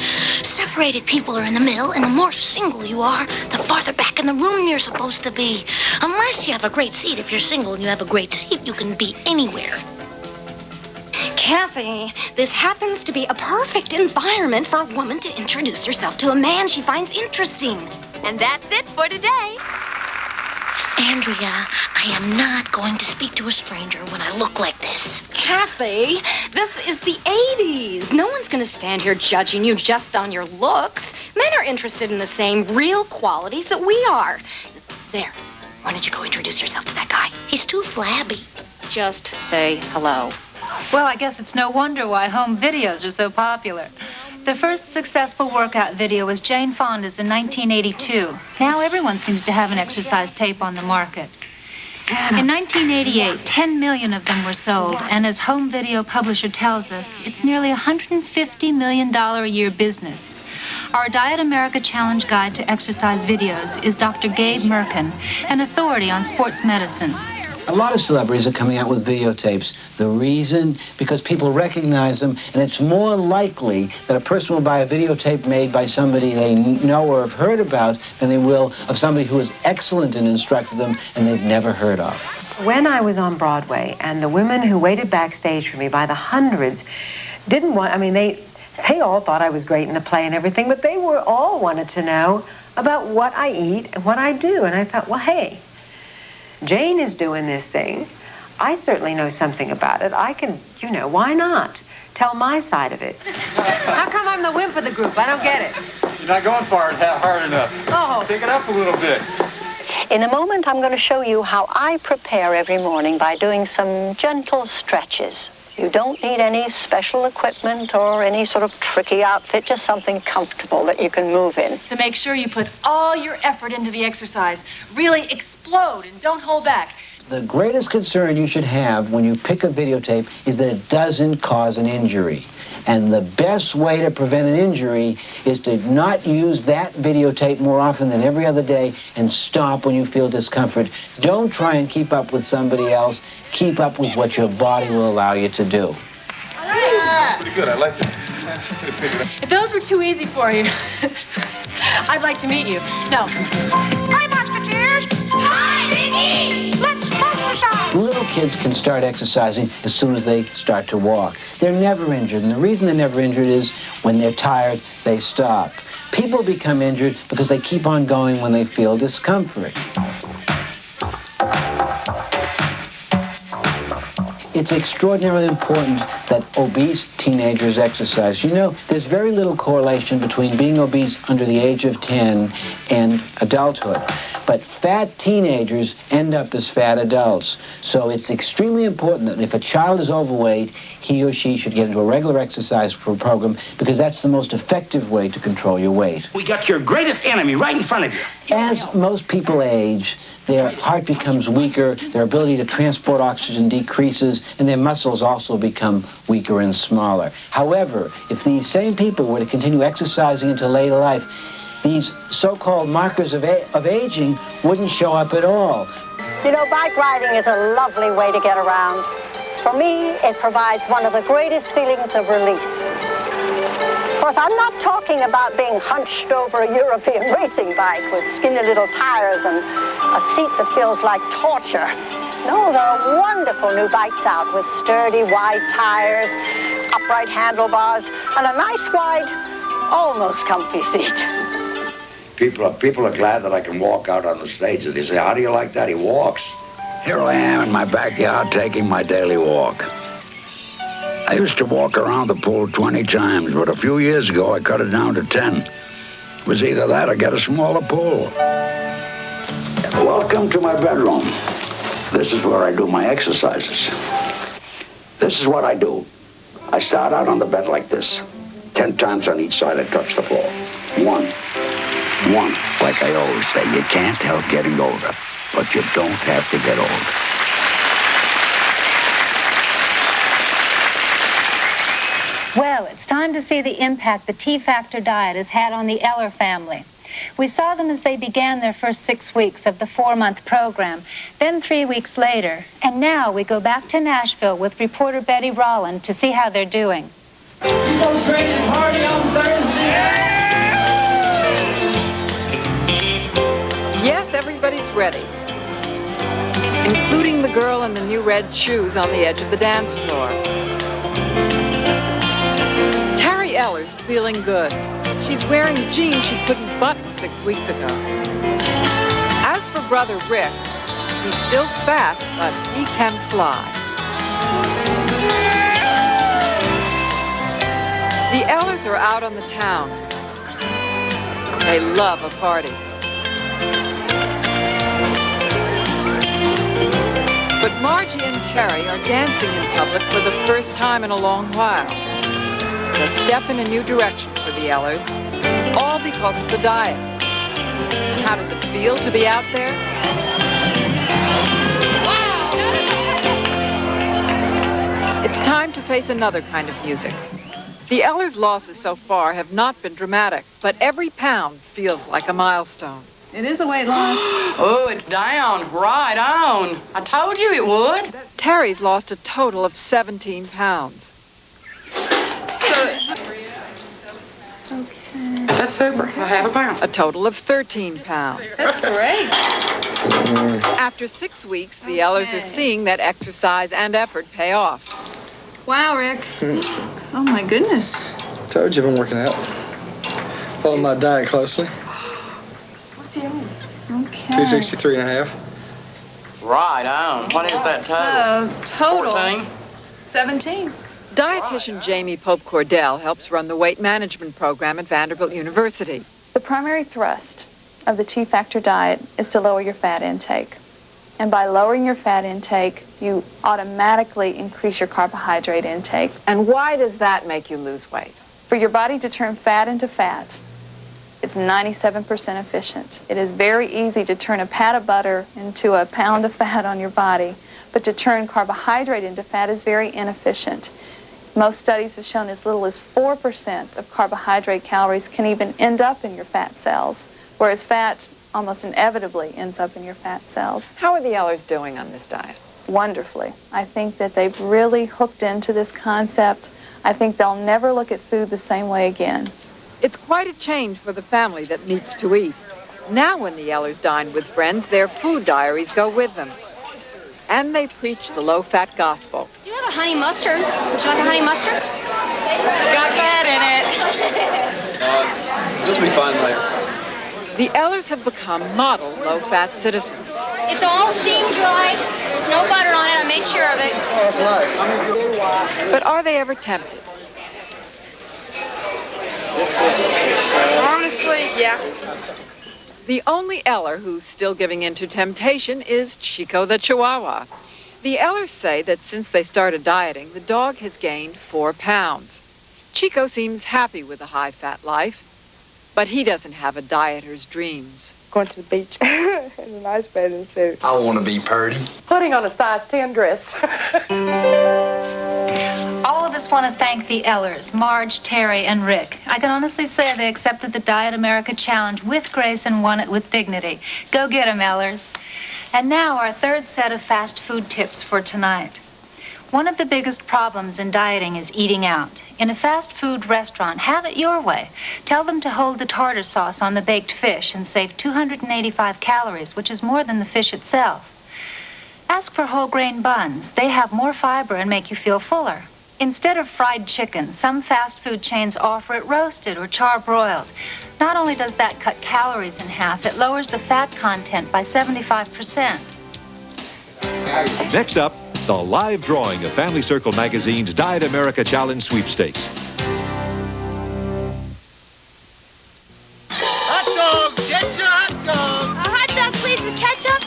Separated people are in the middle, and the more single you are, the farther back in the room you're supposed to be. Unless you have a great seat. If you're single and you have a great seat, you can be anywhere. Kathy, this happens to be a perfect environment for a woman to introduce herself to a man she finds interesting. And that's it for today. Andrea, I am not going to speak to a stranger when I look like this. Kathy, this is the 80s. No one's going to stand here judging you just on your looks. Men are interested in the same real qualities that we are. There, why don't you go introduce yourself to that guy? He's too flabby. Just say hello. Well, I guess it's no wonder why home videos are so popular. The first successful workout video was Jane Fonda's in 1982. Now everyone seems to have an exercise tape on the market. In 1988, 10 million of them were sold, and as home video publisher tells us, it's nearly $150 million a year business. Our Diet America Challenge Guide to Exercise Videos is Dr. Gabe Merkin, an authority on sports medicine. A lot of celebrities are coming out with videotapes. The reason? Because people recognize them, and it's more likely that a person will buy a videotape made by somebody they know or have heard about than they will of somebody who is excellent and instructed them and they've never heard of. When I was on Broadway, and the women who waited backstage for me by the hundreds didn't want, I mean, they all thought I was great in the play and everything, but they were all wanted to know about what I eat and what I do. And I thought, well, hey, Jane is doing this thing. I certainly know something about it. I can, you know, why not tell my side of it? How come I'm the wimp of the group? I don't get it. You're not going for it hard enough. Oh. Pick it up a little bit. In a moment, I'm going to show you how I prepare every morning by doing some gentle stretches. You don't need any special equipment or any sort of tricky outfit, just something comfortable that you can move in. To make sure you put all your effort into the exercise. Really explode and don't hold back. The greatest concern you should have when you pick a videotape is that it doesn't cause an injury. And the best way to prevent an injury is to not use that videotape more often than every other day and stop when you feel discomfort. Don't try and keep up with somebody else. Keep up with what your body will allow you to do. Pretty good, I like it. If those were too easy for you, I'd like to meet you. No. Hi, Musketeers. Hi, Vicky. Let's exercise. Little kids can start exercising as soon as they start to walk. They're never injured, and the reason they're never injured is when they're tired, they stop. People become injured because they keep on going when they feel discomfort. It's extraordinarily important that obese teenagers exercise. You know, there's very little correlation between being obese under the age of 10 and adulthood. But fat teenagers end up as fat adults. So it's extremely important that if a child is overweight, he or she should get into a regular exercise program because that's the most effective way to control your weight. We got your greatest enemy right in front of you. As most people age, their heart becomes weaker, their ability to transport oxygen decreases, and their muscles also become weaker and smaller. However, if these same people were to continue exercising into later life, these so-called markers of aging wouldn't show up at all. You know, bike riding is a lovely way to get around. For me, it provides one of the greatest feelings of release. Of course, I'm not talking about being hunched over a European racing bike with skinny little tires and a seat that feels like torture. No, there are wonderful new bikes out with sturdy, wide tires, upright handlebars, and a nice, wide, almost comfy seat. People are glad that I can walk out on the stage. They say, how do you like that? He walks. Here I am in my backyard taking my daily walk. I used to walk around the pool 20 times, but a few years ago I cut it down to 10. It was either that or get a smaller pool. Welcome to my bedroom. This is where I do my exercises. This is what I do. I start out on the bed like this. 10 times on each side I touch the floor. One. Like I always say, you can't help getting older, but you don't have to get old. Well, it's time to see the impact the T-Factor diet has had on the Eller family. We saw them as they began their first 6 weeks of the 4-month program, then 3 weeks later, and now we go back to Nashville with reporter Betty Rolland to see how they're doing. You go train and party on Thursday. Yes, everybody's ready, including the girl in the new red shoes on the edge of the dance floor. Terry Eller's feeling good. She's wearing jeans she couldn't button 6 weeks ago. As for brother Rick, he's still fat, but he can fly. The Ellers are out on the town. They love a party. But Margie and Terry are dancing in public for the first time in a long while. A step in a new direction for the Ellers, all because of the diet. How does it feel to be out there? It's time to face another kind of music. The Ellers' losses so far have not been dramatic, but every pound feels like a milestone. It is a weight loss. Oh, it's down. Right on. I told you it would. Terry's lost a total of 17 pounds. That's super. A half a pound. A total of 13 pounds. That's great. After 6 weeks, the Ellers are seeing that exercise and effort pay off. Wow, Rick. Oh, my goodness. Told you I've been working out. Follow my diet closely. What's he on? Okay. 263 and a half. Right on. What is that total? Total. 14. 17. Dietitian Jamie Pope Cordell helps run the weight management program at Vanderbilt University. The primary thrust of the T-Factor diet is to lower your fat intake. And by lowering your fat intake, you automatically increase your carbohydrate intake. And why does that make you lose weight? For your body to turn fat into fat, it's 97% efficient. It is very easy to turn a pat of butter into a pound of fat on your body, but to turn carbohydrate into fat is very inefficient. Most studies have shown as little as 4% of carbohydrate calories can even end up in your fat cells, whereas fat almost inevitably ends up in your fat cells. How are the Ellers doing on this diet? Wonderfully. I think that they've really hooked into this concept. I think they'll never look at food the same way again. It's quite a change for the family that needs to eat. Now when the Ellers dine with friends, their food diaries go with them. And they preach the low-fat gospel. Do you have a honey mustard? Would you like a honey mustard? Got fat in it. This will be fine later. The Ellers have become model low-fat citizens. It's all steam dried. There's no butter on it. I made sure of it. Oh, that's nice. But are they ever tempted? Honestly, yeah. The only Eller who's still giving in to temptation is Chico the Chihuahua. The Ellers say that since they started dieting, the dog has gained 4 pounds. Chico seems happy with a high-fat life, but he doesn't have a dieter's dreams. Going to the beach in a nice bathing suit. I want to be purdy. Putting on a size 10 dress. All of us want to thank the Ellers, Marge, Terry, and Rick. I can honestly say they accepted the Diet America Challenge with grace and won it with dignity. Go get 'em, Ellers. And now our third set of fast food tips for tonight. One of the biggest problems in dieting is eating out. In a fast food restaurant, have it your way. Tell them to hold the tartar sauce on the baked fish and save 285 calories, which is more than the fish itself. Ask for whole grain buns. They have more fiber and make you feel fuller. Instead of fried chicken, some fast food chains offer it roasted or charbroiled. Not only does that cut calories in half, it lowers the fat content by 75%. Next up, the live drawing of Family Circle magazine's Diet America Challenge sweepstakes. Hot dog! Get your hot dog! A hot dog, please, with ketchup?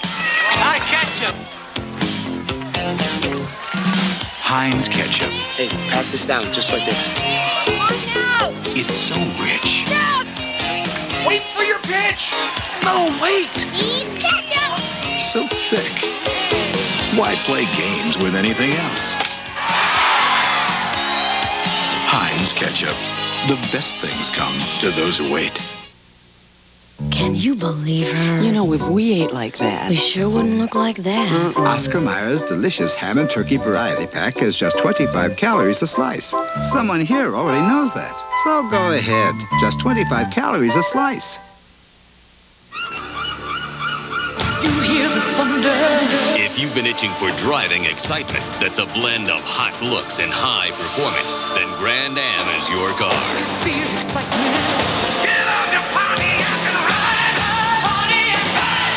Not ketchup. Heinz ketchup. Hey, pass this down, just like this. Oh, no! It's so rich. No! Wait for your pitch! No, wait. Please, ketchup! So thick. Why play games with anything else? Heinz ketchup. The best things come to those who wait. Can you believe her? You know, if we ate like that, We sure wouldn't look like that. Oscar Mayer's delicious ham and turkey variety pack is just 25 calories a slice. Someone here already knows that. So go ahead. Just 25 calories a slice. You hear the thunder. If you've been itching for driving excitement that's a blend of hot looks and high performance, then Grand Am is your car. Feel excitement. Get on your Pontiac and ride. Pontiac,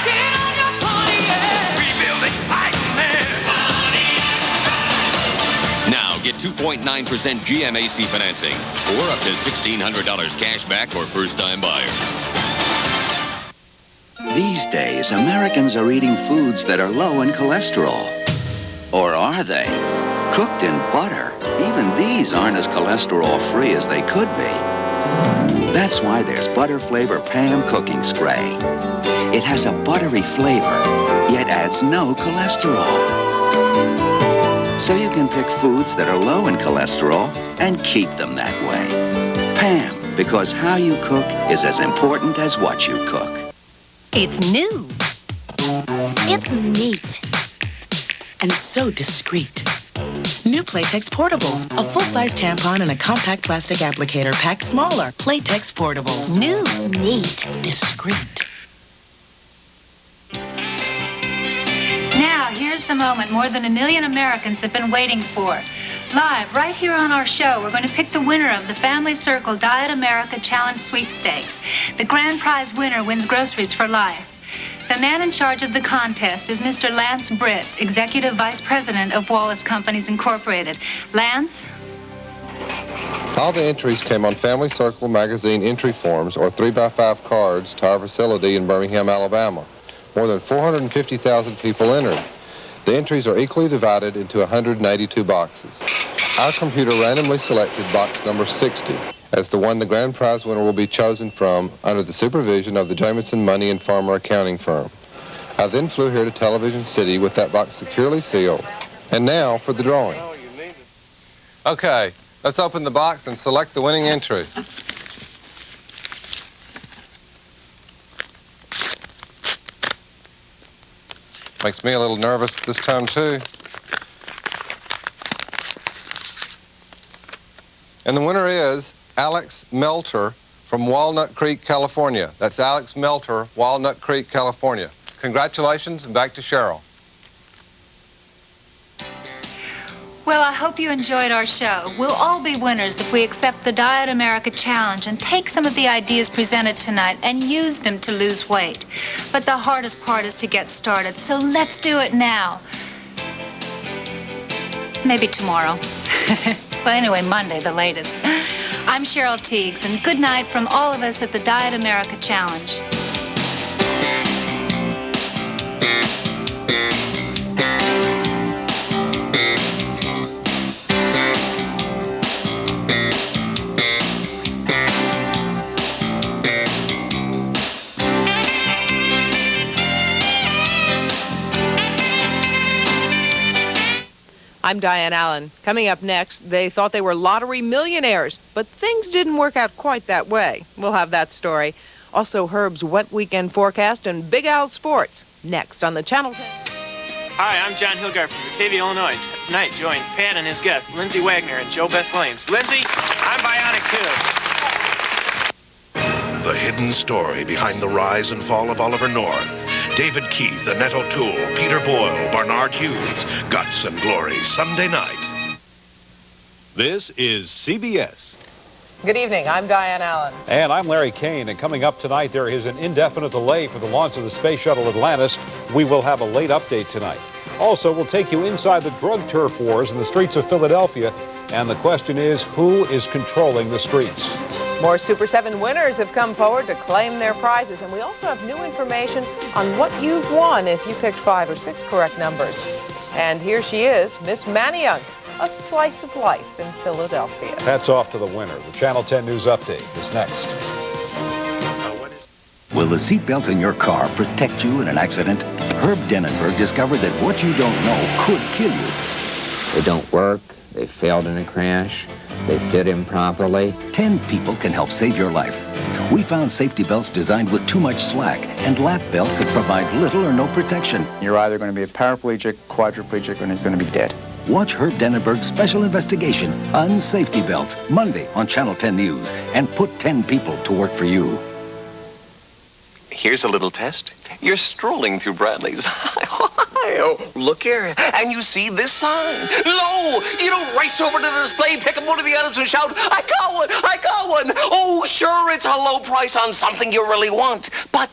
get on your Pontiac. We build excitement. Now get 2.9% GMAC financing or up to $1,600 cash back for first-time buyers. These days, Americans are eating foods that are low in cholesterol. Or are they? Cooked in butter, even these aren't as cholesterol-free as they could be. That's why there's Butter Flavor Pam Cooking Spray. It has a buttery flavor, yet adds no cholesterol. So you can pick foods that are low in cholesterol and keep them that way. Pam, because how you cook is as important as what you cook. It's new. It's neat. And so discreet. New Playtex Portables. A full-size tampon and a compact plastic applicator packed smaller. Playtex Portables. New. Neat. Discreet. Now, here's the moment more than 1 million Americans have been waiting for. Live, right here on our show, we're going to pick the winner of the Family Circle Diet America Challenge Sweepstakes. The grand prize winner wins groceries for life. The man in charge of the contest is Mr. Lance Britt, Executive Vice President of Wallace Companies Incorporated. Lance? All the entries came on Family Circle magazine entry forms or 3x5 cards to our facility in Birmingham, Alabama. More than 450,000 people entered. The entries are equally divided into 182 boxes. Our computer randomly selected box number 60 as the one the grand prize winner will be chosen from under the supervision of the Jamison Money and Farmer accounting firm. I then flew here to Television City with that box securely sealed. And now for the drawing. Okay, let's open the box and select the winning entry. Makes me a little nervous this time, too. And the winner is Alex Melter from Walnut Creek, California. That's Alex Melter, Walnut Creek, California. Congratulations, and back to Cheryl. Well, I hope you enjoyed our show. We'll all be winners if we accept the Diet America Challenge and take some of the ideas presented tonight and use them to lose weight. But the hardest part is to get started, so let's do it now. Maybe tomorrow. Well, anyway, Monday, the latest. I'm Cheryl Tiegs, and good night from all of us at the Diet America Challenge. I'm Diane Allen. Coming up next, they thought they were lottery millionaires, but things didn't work out quite that way. We'll have that story. Also, Herb's wet weekend forecast and Big Al's sports. Next on the Channel 10. Hi, I'm John Hilgard from Batavia, Illinois. Tonight, join Pat and his guests, Lindsay Wagner and Joe Beth Williams. Lindsay, I'm bionic too. The hidden story behind the rise and fall of Oliver North. David Keith, Annette O'Toole, Peter Boyle, Barnard Hughes. Guts and Glory, Sunday night. This is CBS. Good evening. I'm Diane Allen. And I'm Larry Kane. And coming up tonight, there is an indefinite delay for the launch of the Space Shuttle Atlantis. We will have a late update tonight. Also, we'll take you inside the drug turf wars in the streets of Philadelphia. And the question is, who is controlling the streets? More Super 7 winners have come forward to claim their prizes, and we also have new information on what you've won if you picked 5 or 6 correct numbers. And here she is, Miss Manioc, a slice of life in Philadelphia. Hats off to the winner. The Channel 10 News Update is next. Will the seatbelt in your car protect you in an accident? Herb Denenberg discovered that what you don't know could kill you. They don't work. They failed in a crash. They fit improperly. 10 people can help save your life. We found safety belts designed with too much slack and lap belts that provide little or no protection. You're either going to be a paraplegic, quadriplegic, or you're going to be dead. Watch Herb Denenberg's special investigation, Unsafety Belts, Monday on Channel 10 News, and put 10 people to work for you. Here's a little test. You're strolling through Bradley's. Oh, look here, and you see this sign. Lo, you don't race over to the display, pick up one of the items and shout, I got one, I got one. Oh, sure, it's a low price on something you really want. But